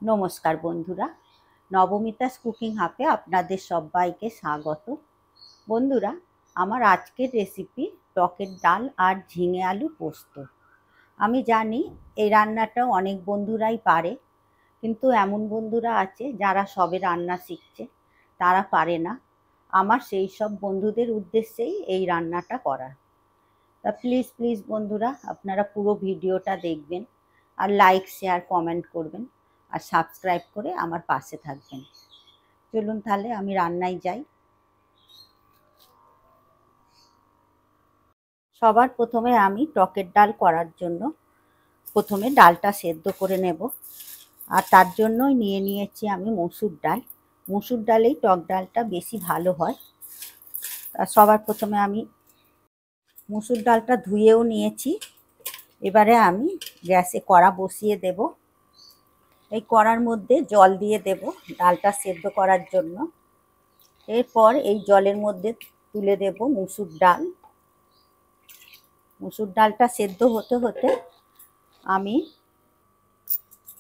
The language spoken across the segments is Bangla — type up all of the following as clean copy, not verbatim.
নমস্কার বন্ধুরা, নবমিতাস কুকিং হাবে আপনাদের সবাইকে স্বাগত। বন্ধুরা, আমার আজকের রেসিপি টকের ডাল আর ঝিঙে আলু পোস্ত। আমি জানি এই রান্নাটা অনেক বন্ধুরাই পারে, কিন্তু এমন বন্ধুরা আছে যারা সবে রান্না শিখছে, তারা পারে না। আমার সেই সব বন্ধুদের উদ্দেশ্যেই এই রান্নাটা করা। তা প্লিজ প্লিজ বন্ধুরা, আপনারা পুরো ভিডিওটা দেখবেন আর লাইক শেয়ার কমেন্ট করবেন আর সাবস্ক্রাইব করে আমার পাশে থাকবেন। চলুন তাহলে আমি রান্নায় যাই। সবার প্রথমে আমি টকের ডাল করার জন্য প্রথমে ডালটা সেদ্ধ করে নেব, আর তার জন্যই নিয়ে নিয়েছি আমি মসুর ডাল। মসুর ডালেই টক ডালটা বেশি ভালো হয়। সবার প্রথমে আমি মসুর ডালটা ধুয়েও নিয়েছি। এবারে আমি গ্যাসে কড়া বসিয়ে দেব। এই কড়ার মধ্যে জল দিয়ে দেব ডালটা সেদ্ধ করার জন্য। এরপর এই জলের মধ্যে তুলে দেব মসুর ডাল। মসুর ডালটা সেদ্ধ হতে হতে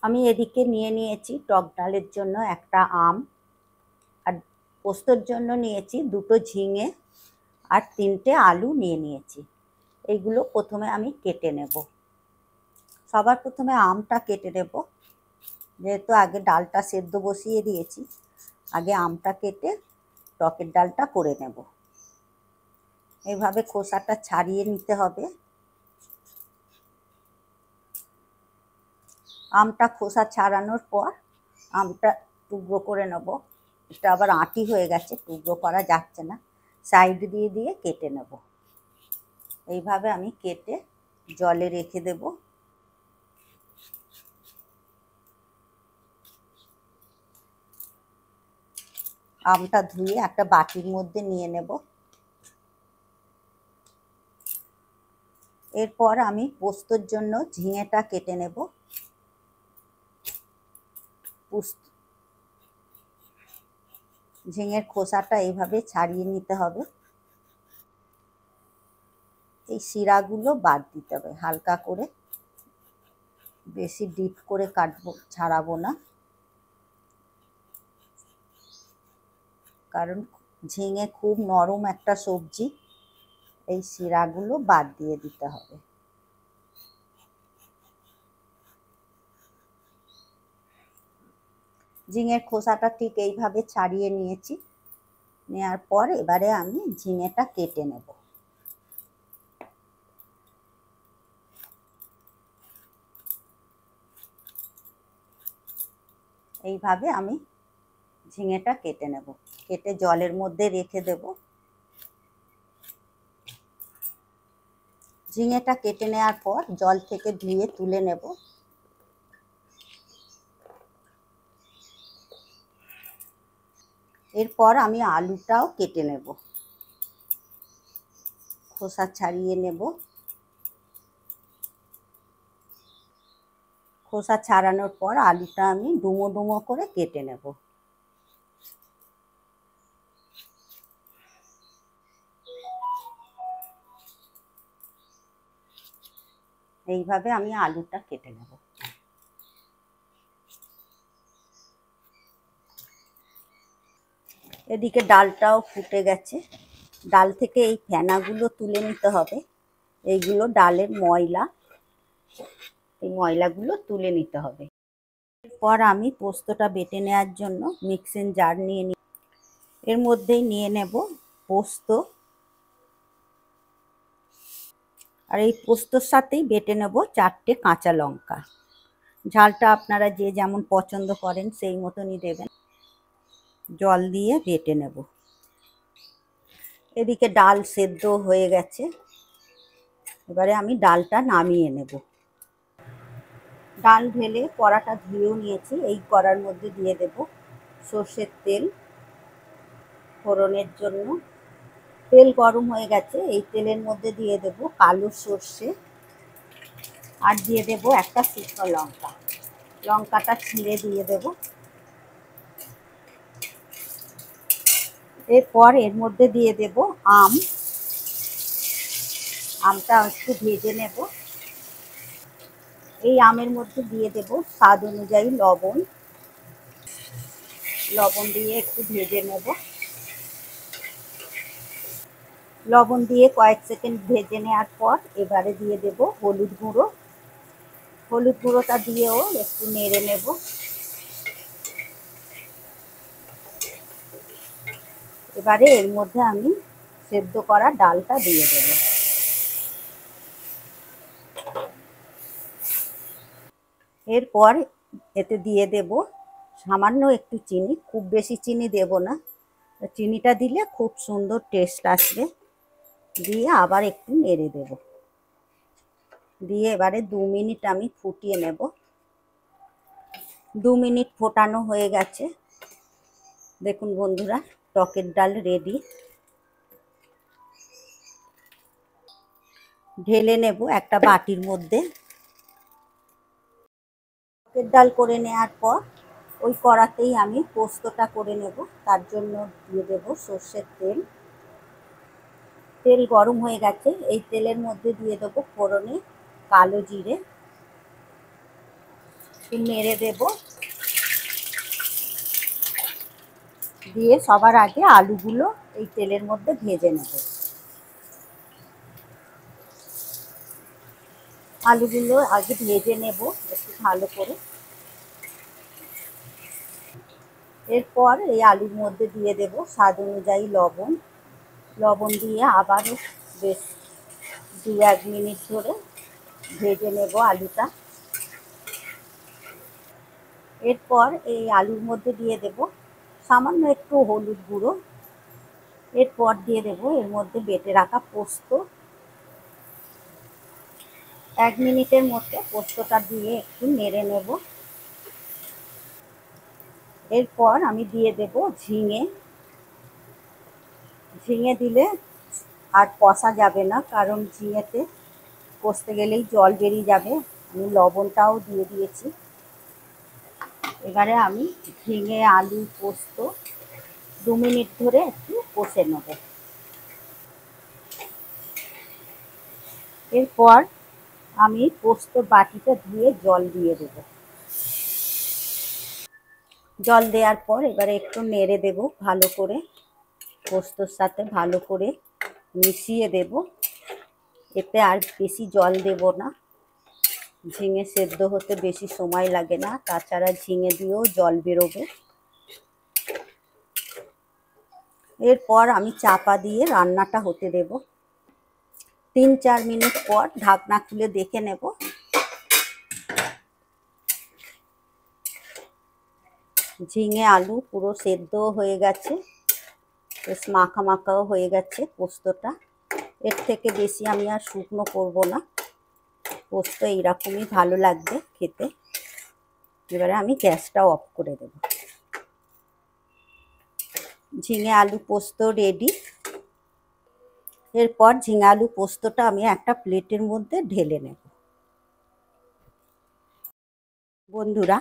আমি এদিকে নিয়ে নিয়েছি টক ডালের জন্য একটা আম, আর পোস্তর জন্য নিয়েছি দুটো ঝিঙে আর 3টে আলু নিয়ে নিয়েছি। এইগুলো প্রথমে আমি কেটে নেব। সবার প্রথমে আমটা কেটে নেব, যেহেতু আগে ডালটা সেদ্ধ বসিয়ে দিয়েছি। আগে আমটা কেটে টকের ডালটা করে নেব। এইভাবে খোসাটা ছাড়িয়ে নিতে হবে। আমটা খোসা ছাড়ানোর পর আমটা টুকরো করে নেব। এটা আবার আঁটি হয়ে গেছে, টুকরো করা যাচ্ছে না, সাইড দিয়ে দিয়ে কেটে নেব। এইভাবে আমি কেটে জলে রেখে দেব। আমটা ধুয়ে একটা বাটির মধ্যে নিয়ে নেব। এরপর আমি পোস্তর জন্য ঝিঙেটা কেটে নেব। ঝিঙের খোসাটা এইভাবে ছাড়িয়ে নিতে হবে। এই শিরাগুলো বাদ দিতে হবে হালকা করে, বেশি ডিপ করে কাটবো, ছাড়াবো না, কারণ ঝিঙে খুব নরম একটা সবজি। এই শিরাগুলো বাদ দিয়ে দিতে হবে। ঝিঙের খোসাটা ঠিক এইভাবে ছাড়িয়ে নিয়েছি। নেওয়ার পর এবারে আমি ঝিঙেটা কেটে নেব। এইভাবে আমি ঝিঙেটা কেটে নেব। কেটে জলের মধ্যে রেখে দেব। ঝিঙেটা কেটে নেওয়ার পর জল থেকে ধুয়ে তুলে নেব। এরপর আমি আলুটাও কেটে নেব, খোসা ছাড়িয়ে নেব। খোসা ছাড়ানোর পর আলুটা আমি ডুমো ডুমো করে কেটে নেব। এইভাবে আমি আলুটা কেটে নেব। এদিকে ডালটাও ফুটে গেছে। ডাল থেকে এই ফেনাগুলো তুলে নিতে হবে। এইগুলো ডালের ময়লা, এই ময়লাগুলো তুলে নিতে হবে। এরপর আমি পোস্তটা বেটে নেওয়ার জন্য মিক্সিং জার নিয়ে নিই। এর মধ্যেই নিয়ে নেব পোস্ত, আর এই পোস্তর সাথেই বেটে নেব 4টে কাঁচা লঙ্কা। ঝালটা আপনারা যে যেমন পছন্দ করেন সেই মতনই দেবেন। জল দিয়ে বেটে নেব। এদিকে ডাল সেদ্ধ হয়ে গেছে। এবারে আমি ডালটা নামিয়ে নেব। ডাল ঢেলে কড়াটা ধুয়েও নিয়েছি। এই কড়ার মধ্যে দিয়ে দেব সর্ষের তেল ফোড়নের জন্য। তেল গরম হয়ে গেছে। এই তেলের মধ্যে দিয়ে দেব কালো সর্ষে, আর দিয়ে দেব একটা শুকনো লঙ্কা। লঙ্কাটা ছিঁড়ে দিয়ে দেব। এরপর এর মধ্যে দিয়ে দেব আমটা একটু ভেজে নেব। এই আমের মধ্যে দিয়ে দেব স্বাদ অনুযায়ী লবণ, লবণ দিয়ে একটু ভেজে নেব। লবণ দিয়ে কয়েক সেকেন্ড ভেজে নেওয়ার পর এবারে দিয়ে দেব হলুদ গুঁড়ো। হলুদ গুঁড়োটা দিয়েও একটু নেড়ে নেব। এবারে এর মধ্যে আমি সেদ্ধ করা ডালটা দিয়ে দেব। এরপর এতে দিয়ে দেব সামান্য একটু চিনি, খুব বেশি চিনি দেব না, চিনিটা দিলে খুব সুন্দর টেস্ট আসবে। দিয়ে আবার একটু নেড়ে দেব। দিয়ে এবারে 2 মিনিট আমি ফুটিয়ে নেব। 2 মিনিট ফোটানো হয়ে গেছে। দেখুন বন্ধুরা, টকের ডাল রেডি। ঢেলে নেব একটা বাটির মধ্যে। টকের ডাল করে নেওয়ার পর ওই কড়াতেই আমি পোস্তটা করে নেব। তার জন্য দিয়ে দেব সর্ষের তেল। তেল গরম হয়ে গেছে। এই তেলের মধ্যে দিয়ে দেব ফোড়নে কালো জিরে, একটু নেড়ে দেব। দিয়ে সবার আগে আলুগুলো এই তেলের মধ্যে ভেজে নেব। আলুগুলো আগে ভেজে নেব একটু ভালো করে। এরপর এই আলুর মধ্যে দিয়ে দেব স্বাদ অনুযায়ী লবণ। লবণ দিয়ে আবারও বেশ 2-1 মিনিট ধরে ভেজে নেব আলুটা। এরপর এই আলুর মধ্যে দিয়ে দেব সামান্য একটু হলুদ গুঁড়ো। এরপর দিয়ে দেব এর মধ্যে বেটে রাখা পোস্ত। 1 মিনিটের মধ্যে পোস্তটা দিয়ে একটু নেড়ে নেব। এরপর আমি দিয়ে দেব ঝিঙে। ঝিঙে দিলে আর কষা যাবে না, কারণ ঝিঙেতে কষতে গেলেই জল বেরিয়ে যাবে। আমি লবণটাও দিয়ে দিয়েছি। এবারে আমি ঝিঙে আলু পোস্ত 2 মিনিট ধরে একটু কষে নেব। এরপর আমি পোস্তর বাটিটা ধুয়ে জল দিয়ে দেব। জল দেওয়ার পর এবারে একটু নেড়ে দেব ভালো করে, পোস্তর সাথে ভালো করে মিশিয়ে দেব। এতে আর বেশি জল দেব না। ঝিঙে সেদ্ধ হতে বেশি সময় লাগে না, তাছাড়া ঝিঙে দিয়েও জল বেরোবে। এরপর আমি চাপা দিয়ে রান্নাটা হতে দেব। 3-4 মিনিট পর ঢাকনা খুলে দেখে নেব। ঝিঙে আলু পুরো সেদ্ধ হয়ে গেছে, বেশ মাখা মাখাও হয়ে গেছে পোস্তটা। এর থেকে বেশি আমি আর শুকনো করব না, পোস্ত এইরকমই ভালো লাগবে খেতে। এবারে আমি গ্যাসটা অফ করে দেব। ঝিঙে আলু পোস্ত রেডি। এরপর ঝিঙে আলু পোস্তটা আমি একটা প্লেটের মধ্যে ঢেলে নেব। বন্ধুরা,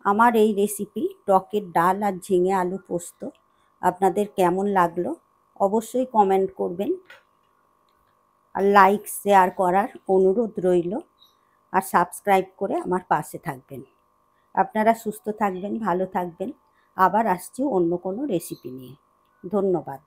আমার এই রেসিপি টকের ডাল আর ঝিঙে আলু পোস্ত আপনাদের কেমন লাগলো অবশ্যই কমেন্ট করবেন। আর লাইক শেয়ার করার অনুরোধ রইল। আর সাবস্ক্রাইব করে আমার পাশে থাকবেন। আপনারা সুস্থ থাকবেন, ভালো থাকবেন। আবার আসছি অন্য কোনো রেসিপি নিয়ে। ধন্যবাদ।